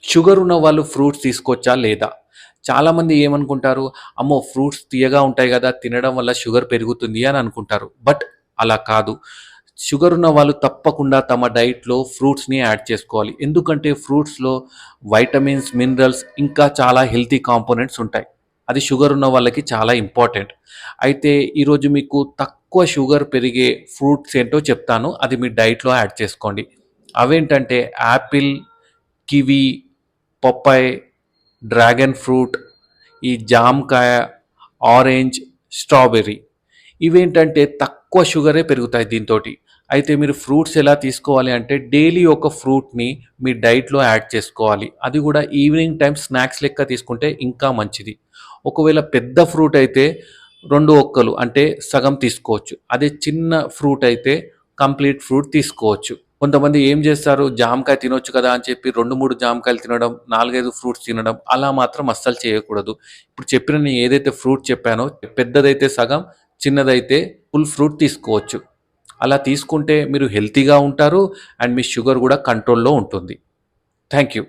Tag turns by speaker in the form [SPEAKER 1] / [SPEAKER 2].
[SPEAKER 1] Sugar ఉన్న వాళ్ళు fruits తీసుకోవచ్చా లేదా? చాలామంది ఏమనుకుంటారు, అమ్మో! ఫ్రూట్స్ తియ్యగా ఉంటాయి గదా! తినడం వల్ల షుగర్ పెరుగుతుంది అని అనుకుంటారు. బట్ అలా కాదు. షుగర్ ఉన్న వాళ్ళు తప్పకుండా తమ డైట్‌లో ఫ్రూట్స్‌ని యాడ్ చేసుకోవాలి. ఎందుకంటే ఫ్రూట్స్‌లో వైటమిన్స్, మినరల్స్ ఇంకా చాలా హెల్తీ కాంపోనెంట్స్ ఉంటాయి. అది షుగర్ ఉన్న వాళ్ళకి చాలా ఇంపార్టెంట్. అయితే ఈరోజు మీకు తక్కువ షుగర్ పెరిగే ఫ్రూట్స్ ఏంటో చెప్తాను. అది మీ డైట్‌లో యాడ్ చేసుకోండి. అవేంటంటే యాపిల్, కివి, పప్పాయ్, డ్రాగన్ ఫ్రూట్, ఈ జామకాయ, ఆరెంజ్, స్ట్రాబెర్రీ. ఇవేంటంటే తక్కువ షుగరే పెరుగుతాయి దీంతోటి. అయితే మీరు ఫ్రూట్స్ ఎలా తీసుకోవాలి అంటే డైలీ ఒక ఫ్రూట్‌ని మీ డైట్‌లో యాడ్ చేసుకోవాలి. అది కూడా ఈవినింగ్ టైమ్ స్నాక్స్ లెక్క తీసుకుంటే ఇంకా మంచిది. ఒకవేళ పెద్ద ఫ్రూట్ అయితే 2 ఒక్కలు అంటే సగం తీసుకోవచ్చు. అదే చిన్న ఫ్రూట్ అయితే కంప్లీట్ ఫ్రూట్ తీసుకోవచ్చు. కొంతమంది ఏం జేస్తారు, జామకాయ తినొచ్చు కదా అని చెప్పి 2, 3 జామకాయలు తినడం, 4, 5 ఫ్రూట్స్ తినడం అలా మాత్రం అస్సలు చేయకూడదు. ఇప్పుడు చెప్పిన నేను ఏదైతే ఫ్రూట్ చెప్పానో పెద్దదైతే సగం, చిన్నదైతే ఫుల్ ఫ్రూట్ తీసుకోవచ్చు. అలా తీసుకుంటే మీరు హెల్తీగా ఉంటారు అండ్ మీ షుగర్ గూడా కంట్రోల్‌లో ఉంటుంది. Thank you.